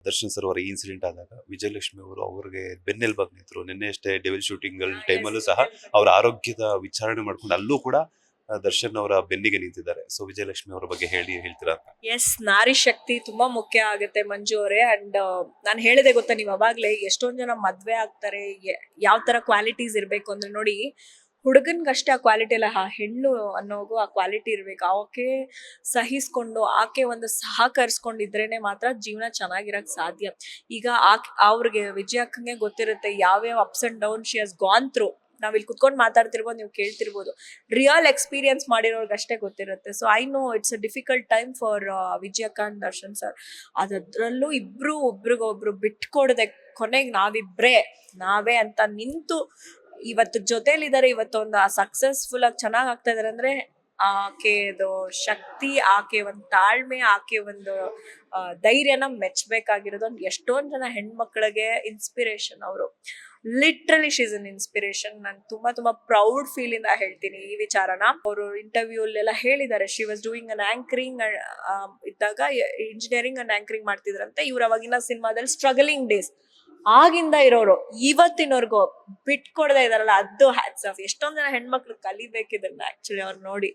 Darshan sir ಅವರ ಈ incident ಆದಾಗ ವಿಜಯಲಕ್ಷ್ಮಿ ಅವರು ಅವ್ರಿಗೆ ಬೆನ್ನೆಲುಬಾಗಿ ನಿಂತರು. ನಿನ್ನೆ ಅಷ್ಟೇ ಡೆವಿಲ್ ಶೂಟಿಂಗ್ ಟೈಮಲ್ಲೂ ಸಹ ಅವರ ಆರೋಗ್ಯದ ವಿಚಾರಣೆ ಮಾಡ್ಕೊಂಡು ಅಲ್ಲೂ ಕೂಡ ದರ್ಶನ್ ಅವರ ಬೆನ್ನಿಗೆ ನಿಂತಿದ್ದಾರೆ. ಸೊ ವಿಜಯಲಕ್ಷ್ಮಿ ಅವರ ಬಗ್ಗೆ ಹೇಳ್ತೀರಾ? ಎಸ್, ನಾರಿ ಶಕ್ತಿ ತುಂಬಾ ಮುಖ್ಯ ಆಗುತ್ತೆ ಮಂಜು ಅವರೇ. ಅಂಡ್ ನಾನು ಹೇಳಿದೆ ಗೊತ್ತಾ, ನೀವು ಅವಾಗ್ಲೇ ಎಷ್ಟೊಂದ್ ಜನ ಮದ್ವೆ ಆಗ್ತಾರೆ, ಯಾವ ತರ ಕ್ವಾಲಿಟೀಸ್ ಇರ್ಬೇಕು ಅಂದ್ರೆ ನೋಡಿ, ಹುಡುಗನ್ಗಷ್ಟೇ ಆ ಕ್ವಾಲಿಟಿ ಅಲ್ಲ, ಆ ಹೆಣ್ಣು ಅನ್ನೋಗೂ ಆ ಕ್ವಾಲಿಟಿ ಇರ್ಬೇಕು. ಆಕೆ ಸಹಿಸ್ಕೊಂಡು, ಆಕೆ ಒಂದು ಸಹಕರಿಸ್ಕೊಂಡಿದ್ರೇನೆ ಮಾತ್ರ ಜೀವನ ಚೆನ್ನಾಗಿರಕ್ ಸಾಧ್ಯ. ಈಗ ಅವ್ರಿಗೆ ವಿಜಯ ಅಕ್ಕಂಗೆ ಗೊತ್ತಿರುತ್ತೆ ಯಾವ್ಯಾವ ups and down she has gone through. ನಾವ್ ಇಲ್ಲಿ ಕುತ್ಕೊಂಡು ಮಾತಾಡ್ತಿರ್ಬೋದು, ನೀವು ಕೇಳ್ತಿರ್ಬೋದು. ರಿಯಲ್ ಎಕ್ಸ್ಪೀರಿಯನ್ಸ್ ಮಾಡಿರೋರ್ಗೆ ಅಷ್ಟೇ ಗೊತ್ತಿರುತ್ತೆ. So I know it's a difficult time for ವಿಜಯಕ್ಕ ಅಂಡ್ ದರ್ಶನ್ ಸರ್. ಅದ್ರಲ್ಲೂ ಇಬ್ರು ಒಬ್ರಿಗೊಬ್ರು ಬಿಟ್ಕೊಡದೆ ಕೊನೆಗೆ ನಾವೇ ಅಂತ ನಿಂತು ಇವತ್ತು ಜೊತೆಲಿದ್ದಾರೆ. ಇವತ್ತೊಂದು ಸಕ್ಸಸ್ಫುಲ್ ಆಗಿ ಚೆನ್ನಾಗ್ ಆಗ್ತಾ ಇದಾರೆ ಅಂದ್ರೆ ಆಕೆದು ಶಕ್ತಿ, ಆಕೆ ಒಂದು ತಾಳ್ಮೆ, ಆಕೆ ಒಂದು ಧೈರ್ಯನ ಮೆಚ್ಚಬೇಕಾಗಿರೋದು. ಎಷ್ಟೊಂದ್ ಜನ ಹೆಣ್ಮಕ್ಳಿಗೆ ಇನ್ಸ್ಪಿರೇಷನ್ ಅವರು. Literally she's an inspiration. ನಾನು ತುಂಬಾ ಪ್ರೌಡ್ ಫೀಲ್ ಇಂದ ಹೇಳ್ತೀನಿ ಈ ವಿಚಾರನ. ಅವರು ಇಂಟರ್ವ್ಯೂ ಅಲ್ಲೆಲ್ಲ ಹೇಳಿದ್ದಾರೆ, she was doing an anchoring ಇದ್ದಾಗ, ಇಂಜಿನಿಯರಿಂಗ್ ಅಂಡ್ ಆಂಕರಿಂಗ್ ಮಾಡ್ತಿದ್ರಂತೆ. ಇವ್ರು ಅವಾಗಿನ ಸಿನಿಮಾದಲ್ಲಿ ಸ್ಟ್ರಗಲಿಂಗ್ ಡೇಸ್ ಆಗಿಂದ ಇರೋರು ಇವತ್ತಿನವರೆಗೂ ಬಿಟ್ಕೊಡದೆ ಇದಾರಲ್ಲ, ಅದು ಹ್ಯಾಟ್ಸ್ ಆಫ್. ಎಷ್ಟೊಂದ್ ಜನ ಹೆಣ್ಮಕ್ಳು ಕಲಿಬೇಕಿದನ್ನ ಆಕ್ಚುಲಿ ಅವ್ರು ನೋಡಿ.